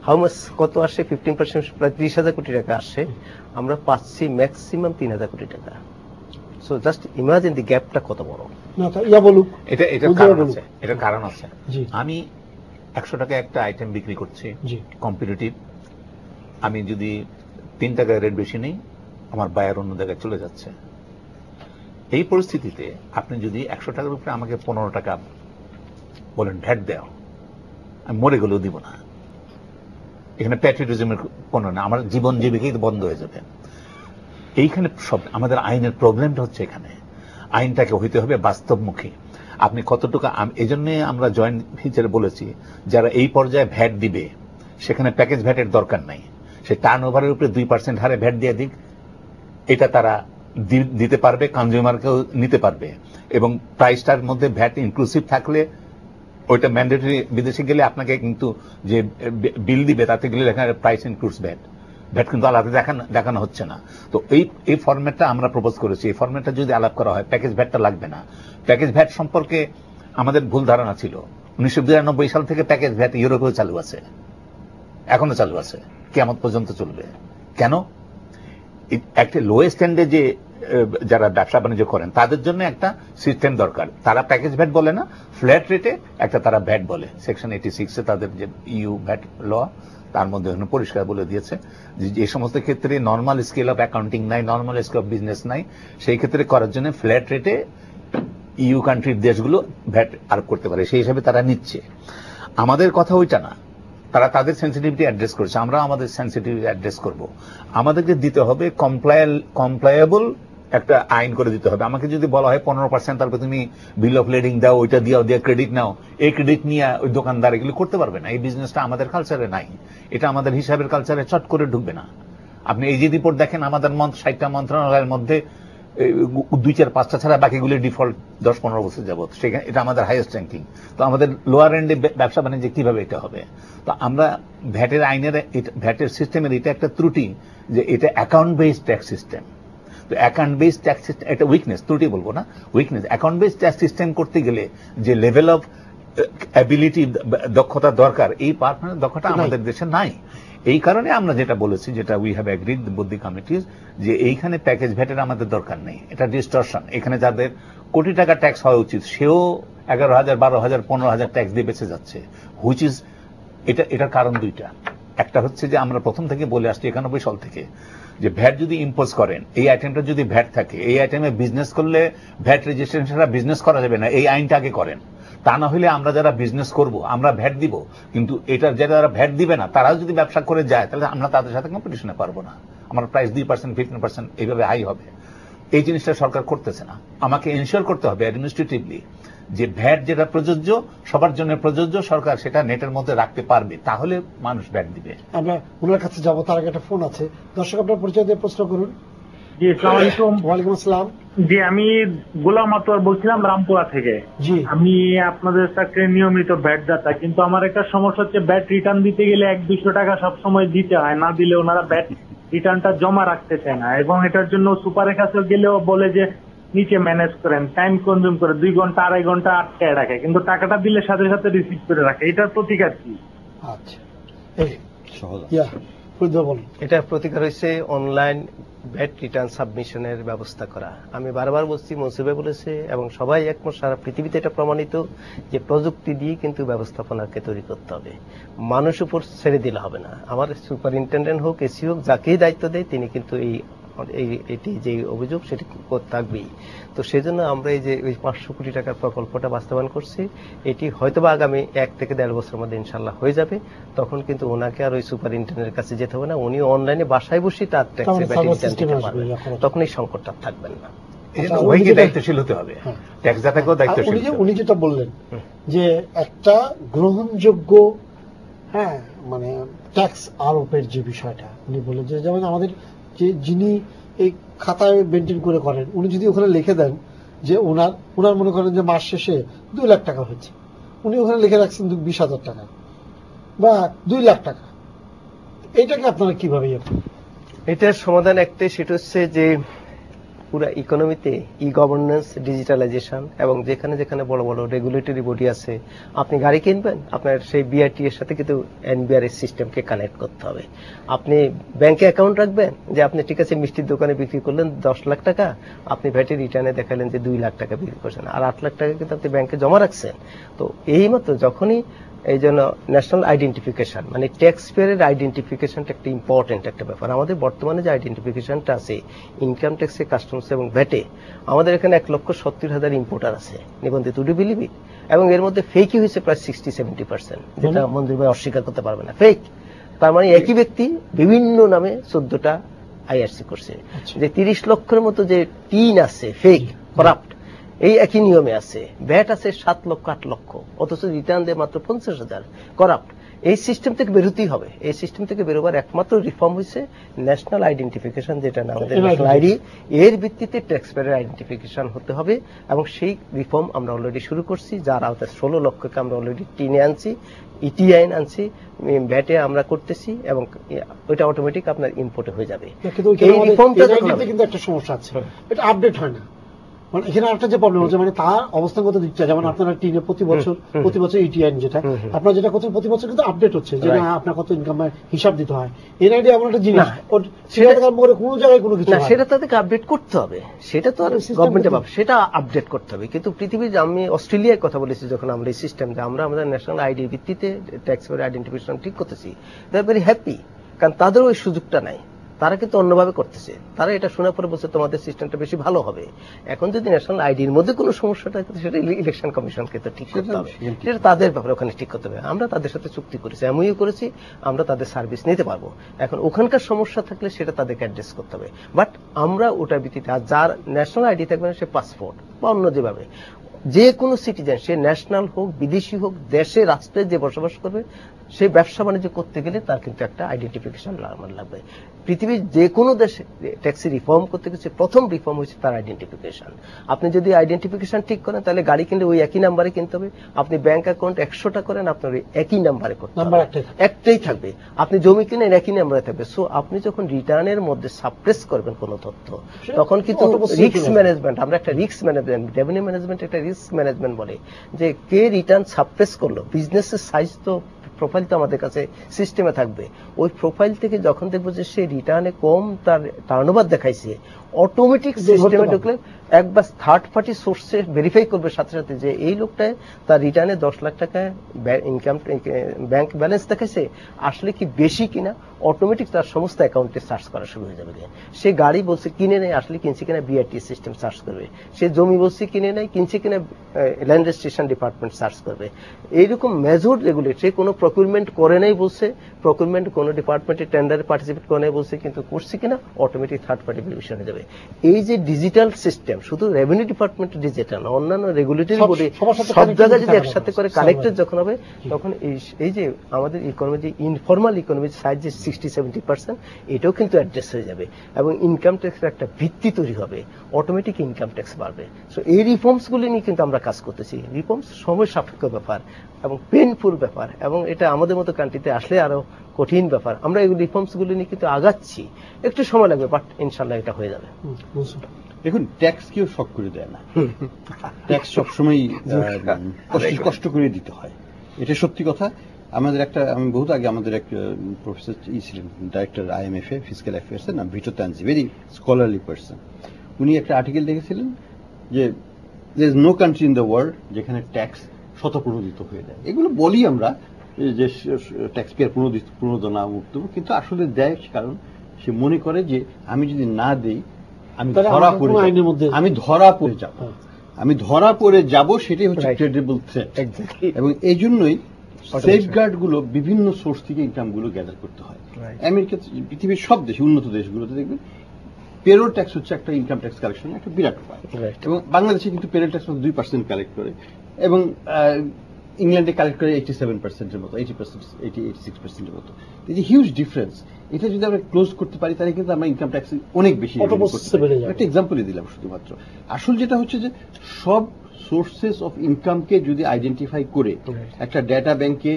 How much কত আসে? 15% প্রায় 30,000 কোটি টাকা আসে, আমরা পাচ্ছি ম্যাক্সিমাম 3,000 কোটি টাকা। সো জাস্ট ইমাজিন দি গ্যাপটা কত বড়। না ইয়া বলুক, এটা কারণ আছে, এটা কারণ আছে। আমি 100 টাকা একটা আইটেম বিক্রি করছি কম্পিটিটিভ, আমি যদি 3 টাকার রেট বেশি নেই, আমার বায়ার অন্য জায়গায় চলে যাচ্ছে। এই পরিস্থিতিতে আপনি যদি 100 টাকার উপরে আমাকে 15 টাকা বলেন ভ্যাট দেও, আমি মরে গেলেও দিব না। এখানে প্যাট্রিয়টিজমের কোনো না, আমার জীবন জীবিকাই বন্ধ হয়ে যাবে। এইখানে সব আমাদের আইনের প্রবলেমটা হচ্ছে এখানে। আইনটাকে হইতে হবে বাস্তবমুখী। আপনি কতটুকু, এই জন্য আমরা জয়েন্ট ফিচারে বলেছি যারা এই পর্যায়ে ভ্যাট দিবে সেখানে প্যাকেজ ভ্যাটের দরকার নাই, সে টার্ন ওভারের উপরে 2% হারে ভ্যাট দিয়ে দিক, এটা তারা দিতে পারবে, কনজিউমারকেও নিতে পারবে। এবং প্রাইসটার মধ্যে ভ্যাট ইনক্লুসিভ থাকলে ওইটা ম্যান্ডেটরি, বিদেশে গেলে আপনাকে কিন্তু যে বিল দিবে তাতে গেলে লেখা প্রাইস ইনক্লুডস ভ্যাট, ভ্যাট কিন্তু আলাদা দেখানো হচ্ছে না। তো এই ফরম্যাটটা আমরা প্রপোজ করেছি। এই ফরম্যাটটা যদি আলাপ করা হয় প্যাকেজ ভ্যাটটা লাগবে না। প্যাকেজ ভ্যাট সম্পর্কে আমাদের ভুল ধারণা ছিল। 1992 সাল থেকে প্যাকেজ ভ্যাট ইউরোপেও চালু আছে, এখনো চালু আছে, কিয়ামত পর্যন্ত চলবে। কেন? একটা লোয়েস্ট এন্ডে যে যারা ব্যবসা বাণিজ্য করেন তাদের জন্য একটা সিস্টেম দরকার। তারা প্যাকেজ ভ্যাট বলে না, ফ্ল্যাট রেটে একটা তারা ভ্যাট বলে। সেকশন 86 তাদের যে ইউ ভ্যাট ল, তার মধ্যে পরিষ্কার বলে দিয়েছে যে সমস্ত ক্ষেত্রে নর্মাল স্কেল অফ অ্যাকাউন্টিং নাই, নর্মাল স্কেল অফ বিজনেস নাই, সেই ক্ষেত্রে করার জন্য ফ্ল্যাট রেটে ইউ কান্ট্রির দেশগুলো ভ্যাট আরোপ করতে পারে, সেই হিসাবে তারা নিচ্ছে। আমাদের কথা ওইটা না, তারা তাদের সেন্সিটিভিটি অ্যাড্রেস করছে, আমরা আমাদের সেন্সিটিভিটি অ্যাড্রেস করব। আমাদেরকে দিতে হবে কমপ্লায়েবল একটা আইন করে দিতে হবে। আমাকে যদি বলা হয় 15%, তারপর তুমি বিল অফ লেডিং দাও, ওইটা দিয়ে ক্রেডিট নাও, এই ক্রেডিট নিয়ে ওই দোকানদার এগুলো করতে পারবে না। এই বিজনেসটা আমাদের কালচারে নাই, এটা আমাদের হিসাবের কালচারে চট করে ঢুকবে না। আপনি এই যে রিপোর্ট দেখেন, আমাদের 60টা মন্ত্রণালয়ের মধ্যে 2, 4, 5টা ছাড়া বাকিগুলি ডিফল্ট 10-15 বছর যাবত, সেখানে এটা আমাদের হাইয়েস্ট র্যাঙ্কিং। তো আমাদের লোয়ার এন্ডে ব্যবসা বাণিজ্যে কিভাবে এটা হবে? তো আমরা ভ্যাটের আইনের, ভ্যাটের সিস্টেমের এটা একটা ত্রুটি যে এটা অ্যাকাউন্ট বেসড ট্যাক্স সিস্টেম। তো অ্যাকাউন্ট বেসড ট্যাক্স সিস্টেম একটা উইকনেস, ত্রুটি বলবো না, weakness. Account based tax system করতে গেলে যে লেভেল অফ অ্যাবিলিটি, দক্ষতা দরকার, এই পার্টনার দক্ষতা আমাদের দেশে নাই। এই কারণে আমরা যেটা বলেছি, যেটা we have agreed with the committees, যে এইখানে প্যাকেজ ভ্যাটের আমাদের দরকার নেই, এটা ডিস্টরশন। এখানে যাদের কোটি টাকা ট্যাক্স হওয়া উচিত সেও 11,000, 12,000, 15,000 ট্যাক্স দিয়ে বেঁচে যাচ্ছে, হুইচ ইজ, এটার কারণ দুইটা। একটা হচ্ছে যে আমরা প্রথম থেকে বলে আসছি 91 সাল থেকে, যে ভ্যাট যদি ইম্পোজ করেন, এই আইটেমটা যদি ভ্যাট থাকে, এই আইটেমে বিজনেস করলে ভ্যাট রেজিস্ট্রেশন ছাড়া বিজনেস করা যাবে না, এই আইনটা আগে করেন। তা না হলে আমরা যারা বিজনেস করব আমরা ভ্যাট দিব, কিন্তু এটা যারা ভ্যাট দিবে না তারাও যদি ব্যবসা করে যায় তাহলে আমরা তাদের সাথে কম্পিটিশনে পারবো না। আমার প্রাইস 2%, 15% এইভাবে হাই হবে। এই জিনিসটা সরকার করতেছে না। আমাকে এনশিওর করতে হবে অ্যাডমিনিস্ট্রেটিভলি যে ভ্যাট যেটা প্রযোজ্য, সবার জন্য প্রযোজ্য, সরকার সেটা নেটের মধ্যে রাখতে পারবে, তাহলে মানুষ ভ্যাট দিবে। আমরা ওনার কাছে যাবো, তার আগে একটা ফোন আছে। দর্শক, আপনার পরিচয় দিয়ে প্রশ্ন করুন। জি, আসসালামু আলাইকুম। ওয়ালাইকুম আসসালাম। জি, আমি গোলাম আতোয়ার বলছিলাম রামপুরা থেকে। জি, আমি আপনাদের চাকরির নিয়মিত ব্যাট দাতা, কিন্তু আমার একটা সমস্যা হচ্ছে ব্যাট রিটার্ন দিতে গেলে 100-200 টাকা সবসময় দিতে হয়, না দিলে ওনারা ব্যাট রিটার্নটা জমা রাখতে চায় না। এবং এটার জন্য সুপারের কাছে গেলেও বলে যে নিচে ম্যানেজ করেন, টাইম কনজিউম করে 2 ঘন্টা 2.5 ঘন্টা আটকায় রাখে, কিন্তু টাকাটা দিলে সাথে সাথে রিসিভ করে রাখে। এটার প্রতিকার কি? আচ্ছা, এটা প্রতিকার হয়েছে অনলাইন ভ্যাট রিটার্ন সাবমিশনের ব্যবস্থা করা। আমি বারবার বলছি, মনসুর ভাই বলেছে এবং সবাই একমত, সারা পৃথিবীতে এটা প্রমাণিত যে প্রযুক্তি দিয়ে কিন্তু ব্যবস্থাপনাকে তৈরি করতে হবে, মানুষ উপর ছেড়ে দিলে হবে না। আমার সুপারিনটেন্ডেন্ট হোক, এসি হোক, যাকেই দায়িত্ব দেয় তিনি কিন্তু এটি যে অভিযোগ সেটি থাকবেই। তো সেজন্য আমরা এই যে 500 কোটি টাকার প্রকল্পটা বাস্তবায়ন করছি, এটি হয়তোবা আগামী 1 থেকে 1.5 বছরের মধ্যে ইনশাল্লাহ হয়ে যাবে। তখন কিন্তু ওনাকে আর ওই সুপারিনটেন্ডেন্টের কাছে যেতে হবে না, উনি অনলাইনে বাসায় বসে তার ট্যাক্সের ব্যাটারি দিতে পারবেন, তখন এই সংকটটা থাকবেন না। দায়িত্বশীল হতে হবে, ট্যাক্স দাতাকেও দায়িত্বশীল। উনি যেটা বললেন যে একটা গ্রহণযোগ্য মানে ট্যাক্স আরোপের যে বিষয়টা উনি বললেন, যে যেমন আমাদের যে যিনি এই খাতায় মেনটেন করে করেন, উনি যদি ওখানে লিখে দেন যে ওনার মনে করেন যে মাস শেষে 2 লাখ টাকা হচ্ছে, উনি ওখানে লিখে রাখছেন 20,000 টাকা বা 2 লাখ টাকা, এইটাকে আপনারা কিভাবে? এটার সমাধান একটাই, সেটা হচ্ছে যে পুরো ইকোনমিতে ই গভর্নেন্স, ডিজিটালাইজেশন এবং যেখানে যেখানে বড় বড় রেগুলেটরি বডি আছে, আপনি গাড়ি কিনবেন, আপনার সেই বিআরটি এর সাথে কিন্তু এনবিআরএস সিস্টেমকে কানেক্ট করতে হবে। আপনি ব্যাংকে অ্যাকাউন্ট রাখবেন, যে আপনি ঠিক আছে মিষ্টির দোকানে বিক্রি করলেন 10 লাখ টাকা, আপনি ভ্যাটের রিটার্নে দেখালেন যে 2 লাখ টাকা বিক্রি করছেন, আর 8 লাখ টাকা কিন্তু আপনি ব্যাংকে জমা রাখছেন। তো এই মতো যখনই এই জন্য ন্যাশনাল আইডেন্টিফিকেশন মানে ট্যাক্স পেয়ারের আইডেন্টিফিকেশনটা একটা ইম্পর্টেন্ট একটা ব্যাপার। আমাদের বর্তমানে যে আইডেন্টিফিকেশনটা আছে ইনকাম ট্যাক্সে, কাস্টমস এবং ভ্যাটে, আমাদের এখানে 1,70,000 ইম্পোর্টার আছে নিবন্ধিত, উডি বিলিভি, এবং এর মধ্যে ফেকই হয়েছে প্রায় 60-70%, যেটা মঞ্জুর ভাই অস্বীকার করতে পারবে না। ফেক তার মানে একই ব্যক্তি বিভিন্ন নামে 14টা আইআরসি করছে, যে 30 লক্ষের মতো যে টিন আছে ফেক করাপ্ট, এই একই নিয়মে আছে। ভ্যাট আছে 7 লক্ষ 8 লক্ষ, অথচ রিটার্ন দেয় মাত্র 50,000 করাপ্ট। এই সিস্টেম থেকে বেরোতেই হবে। এই সিস্টেম থেকে বেরোবার একমাত্র রিফর্ম হয়েছে ন্যাশনাল আইডেন্টিফিকেশন, যেটা না আমাদের ন্যাশনাল আইডি, এর ভিত্তিতে ট্যাক্স পেয়ারের আইডেন্টিফিকেশন হতে হবে। এবং সেই রিফর্ম আমরা অলরেডি শুরু করছি, যার আওতায় 16 লক্ষকে আমরা অলরেডি টিনে আনছি, ইটি আইন আনছি, ভ্যাটে আমরা করতেছি, এবং ওইটা অটোমেটিক আপনার ইম্পোর্টে হয়ে যাবে। এই রিফর্মটা কিন্তু একটা সমস্যা আছে, এটা আপডেট হয় না। মানে এখানে একটা যে প্রবলেম হচ্ছে, মানে তার অবস্থানগত দিকটা, যেমন আপনারা টিনে প্রতি বছর ইটিআইন যেটা আপনার যেটা করছেন প্রতি বছর কিন্তু আপডেট হচ্ছে, যে না আপনার কত ইনকামের হিসাব দিতে হয়। এনআইডি এমন একটা জিনিস, সেটা কোনো জায়গায় কোনো কিছু সেটা তাদেরকে আপডেট করতে হবে, সেটা তো আর গভর্নমেন্টের ব্যাপার, সেটা আপডেট করতে হবে। কিন্তু পৃথিবীর, আমি অস্ট্রেলিয়ায় কথা বলেছি যখন আমরা এই সিস্টেম, যে আমরা আমাদের ন্যাশনাল আইডির ভিত্তিতে ট্যাক্স পেয়ার আইডেন্টিফিকেশন ঠিক করতেছি, দে আর ভেরি হ্যাপি, কারণ তাদের ওই সুযোগটা নাই। তারা কিন্তু অন্যভাবে করতেছে। তারা এটা শোনার পরে বলছে তোমাদের সিস্টেমটা বেশি ভালো হবে। এখন যদি ন্যাশনাল আইডির মধ্যে কোনো সমস্যা থাকে, সেটা ইলেকশন কমিশনকে তো ঠিক করতে হবে, সেটা তাদের ব্যাপারে, ওখানে ঠিক করতে হবে। আমরা তাদের সাথে চুক্তি করেছি, এমওইউ করেছি, আমরা তাদের সার্ভিস নিতে পারবো। এখন ওখানকার সমস্যা থাকলে সেটা তাদেরকে অ্যাড্রেস করতে হবে, বাট আমরা ওটার ভিত্তিতে, আর যার ন্যাশনাল আইডি থাকবে না, সে পাসপোর্ট বা অন্য যেভাবে যে কোনো সিটিজেন, সে ন্যাশনাল হোক বিদেশি হোক, দেশে রাষ্ট্রে যে বসবাস করবে, সে ব্যবসা বাণিজ্য করতে গেলে তার কিন্তু একটা আইডেন্টিফিকেশন লাগবে। পৃথিবীর যে কোনো দেশে ট্যাক্সি রিফর্ম করতে গেছে, প্রথম রিফর্ম হচ্ছে তার আইডেন্টিফিকেশন। আপনি যদি আইডেন্টিফিকেশন ঠিক করেন, তাহলে গাড়ি কিনলে ওই একই নাম্বারে কিনতে হবে। আপনি ব্যাংক অ্যাকাউন্ট 100টা করেন, আপনার ওই একই নাম্বারে করতে হবে, একটাই থাকবে। আপনি জমি কিনেন, একই নাম্বারে থাকবে। সো আপনি যখন রিটার্নের মধ্যে সাপ্রেস করবেন কোনো তথ্য, তখন কিন্তু রিস্ক ম্যানেজমেন্ট, আমরা একটা রিস্ক ম্যানেজমেন্ট, রেভিনিউ ম্যানেজমেন্ট একটা রিস্ক ম্যানেজমেন্ট বলে, যে কে রিটার্ন সাপ্রেস করলো, বিজনেসের সাইজ তো প্রোফাইল তো আমাদের কাছে সিস্টেমে থাকবে। ওই প্রোফাইল থেকে যখন দেখবো যে সে রিটার্নে কম তার টার্নওভার দেখাইছে, অটোমেটিক সিস্টেমে ঢুকলে একবার থার্ড পার্টি সোর্সে ভেরিফাই করবে সাথে সাথে যে এই লোকটায় তার রিটার্নে 10 লাখ টাকা ইনকাম ব্যাংক ব্যালেন্স দেখাইছে, আসলে কি বেশি কিনা, অটোমেটিক তার সমস্ত অ্যাকাউন্টে সার্চ করা শুরু হয়ে যাবে। সে গাড়ি বলছে কিনে নেয়, আসলে কিনছে কিনা বিআরটি সিস্টেম সার্চ করবে। সে জমি বলছে কিনে নেয়, কিনছে কিনা ল্যান্ড রেজিস্ট্রেশন ডিপার্টমেন্ট সার্চ করবে। এইরকম মেজর রেগুলেট, সে কোনো প্রকিউরমেন্ট করে নাই বলছে, প্রকিউরমেন্ট কোনো ডিপার্টমেন্টে টেন্ডারে পার্টিসিপেট করে নাই বলছে, কিন্তু করছে কিনা অটোমেটিক থার্ড পার্টি ভেরিফিকেশন হয়ে যাবে। এই যে ডিজিটাল সিস্টেম, শুধু রেভিনিউ ডিপার্টমেন্ট ডিজিটাল না, অন্যান্য রেগুলেটরি বডি সব জায়গায় যদি একসাথে করে কানেক্টেড যখন হবে, তখন এই যে আমাদের ইকোনমি, যে ইনফর্মাল ইকোনমির সাইজ যে 60-70%, এটাও কিন্তু অ্যাড্রেস হয়ে যাবে, এবং ইনকাম ট্যাক্সের একটা ভিত্তি তৈরি হবে, অটোমেটিক ইনকাম ট্যাক্স বাড়বে। সো এই রিফর্মস গুলি নিয়ে কিন্তু আমরা কাজ করতেছি। রিফর্মস সময় সাপেক্ষ ব্যাপার এবং পেইনফুল ব্যাপার, এবং এটা আমাদের মতো কান্ট্রিতে আসলে আরো কঠিন ব্যাপার। আমরা এই রিফর্মস গুলি নিয়ে কিন্তু আগাচ্ছি, একটু সময় লাগবে, বাট ইনশাল্লাহ এটা হয়ে যাবে। দেখুন, ট্যাক্স কেউ শখ করে দেয় না, ট্যাক্স সবসময় কষ্ট করে দিতে হয়, এটা সত্যি কথা। আমাদের আমি বহুত আগে আমাদের এক প্রফেসর ছিলেন, ডাইরেক্টর IMF এ ফিজিক্যাল অ্যাফেয়ার্স এর নাম Vito Tanzi, very scholarly person. উনি একটা আর্টিকেল লিখেছিলেন যে there is no country in the world যেখানে ট্যাক্স শতপ্রণোদিত হয়ে যায়। এগুলো বলি আমরা যে ট্যাক্স পেয়ার প্রণোদনা মুক্ত, কিন্তু আসলে দেয় কারণ সে মনে করে যে আমি যদি না দেই আমি ধরা পড়ে যাব, সেটাই হচ্ছে ক্রেডিবল থ্রেট। এবং এই জন্যই সেফগার্ড গুলো বিভিন্ন সোর্স থেকে ইনকাম গুলো গ্যাদার করতে হয়। আমেরিকা, পৃথিবীর সব দেশে, উন্নত দেশগুলোতে দেখবেন পেরোল ট্যাক্স হচ্ছে একটা ইনকাম ট্যাক্স কালেকশন একটা বিরাট উপায়, এবং বাংলাদেশে কিন্তু পেরোল ট্যাক্স 2% কালেক্ট করে, এবং ইংল্যান্ডে কালেক্ট করে 87%-এর মতো, 86%-এর মতো। এই যে হিউজ ডিফারেন্স, এটা যদি আমরা ক্লোজ করতে পারি তাহলে কিন্তু আমরা ইনকাম ট্যাক্স অনেক বেশি। একটা এক্সাম্পলই দিলাম শুধুমাত্র। আসল যেটা হচ্ছে যে সব সোর্সেস অফ ইনকামকে যদি আইডেন্টিফাই করে একটা ডেটা ব্যাংকে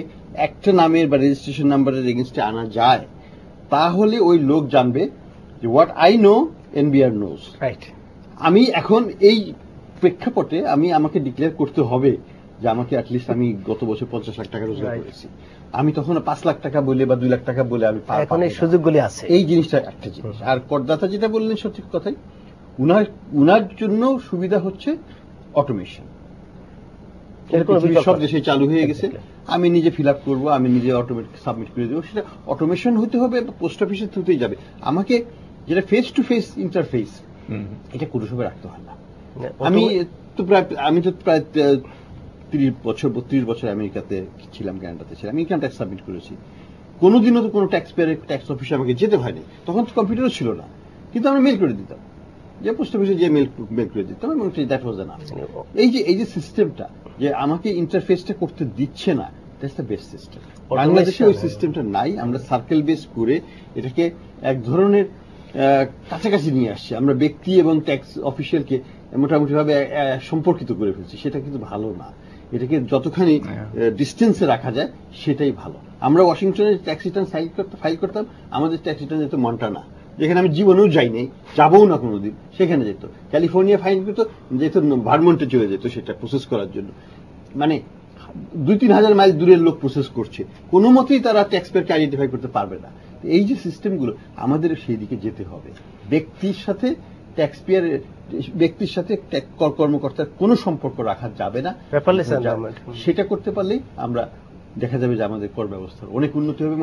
একটা নামের বা রেজিস্ট্রেশন নাম্বারের এগেইনস্টে আনা যায়, তাহলে ওই লোক জানবে যে what I know NBR knows. Right. আমি এখন এই প্রেক্ষাপটে আমাকে ডিক্লেয়ার করতে হবে যে আমাকে অ্যাটলিস্ট আমি গত বছর 50 লাখ টাকা রোজগার করেছি, আমি তখন 5 লাখ টাকা বলে বা 2 লাখ টাকা বলে আমি এখন এই সুযোগগুলি আছে। এই জিনিসটা একটা জিনিস। আর করদাতা যেটা বললেন সঠিক কথাই, উনার জন্য সুবিধা হচ্ছে অটোমেশন, সব দেশে চালু হয়ে গেছে। আমি নিজে ফিল আপ করবো, আমি নিজে অটোমেটিক সাবমিট করে দেবো, সেটা অটোমেশন হতে হবে, পোস্ট অফিসের থ্রুতেই যাবে। আমাকে যেটা ফেস টু ফেস ইন্টারফেস, এটা কোনো সময় রাখতে হয় না। আমি তো প্রায় 32 বছর আমেরিকাতে ছিলাম, কানাডাতে ছিলাম, ইনকাম ট্যাক্স সাবমিট করেছি। কোনোদিনও তো কোনো ট্যাক্স অফিসে আমাকে যেতে হয়নি, তখন তো কম্পিউটারও ছিল না, কিন্তু আমরা মেল করে দিতাম, যে পোস্ট অফিসে যে মেল করে দিতাম, এবং দ্যাট ওয়াজ এনাফ। এই যে সিস্টেমটা যে আমাকে ইন্টারফেসটা করতে দিচ্ছে না, দ্যাটস দ্য বেস্ট সিস্টেম। বাংলাদেশে ওই সিস্টেমটা নাই। আমরা সার্কেল বেস করে এটাকে এক ধরনের কাছাকাছি নিয়ে আসছি। আমরা ব্যক্তি এবং ট্যাক্স অফিসিয়ালকে মোটামুটি ভাবে সম্পর্কিত করে ফেলছি, সেটা কিন্তু ভালো না। এটাকে যতখানি ডিস্টেন্সে রাখা যায় সেটাই ভালো। আমরা ওয়াশিংটনে ট্যাক্স রিটার্ন ফাইল করতাম, আমাদের ট্যাক্স রিটার্ন যেত মন্টানা, যেখানে আমি জীবনেও যাই নাই, যাবও না কোনোদিন, সেখানে যেত। ক্যালিফোর্নিয়া ফাইল করতো, যেত ভারমন্টে চলে যেত সেটা প্রসেস করার জন্য। মানে 2-3 হাজার মাইল দূরের লোক প্রসেস করছে, কোনো মতেই তারা ট্যাক্স পেয়ারকে আইডেন্টিফাই করতে পারবে না। এই যে সিস্টেমগুলো, আমাদের সেই দিকে যেতে হবে। ব্যক্তির সাথে ট্যাক্স পেয়ার, ব্যক্তির সাথে কর্মকর্তার কোনো সম্পর্ক রাখা যাবে না। সেটা করতে পারলেই আমরা দেখা যাবে যে আমাদের কর ব্যবস্থার অনেক উন্নতি হবে।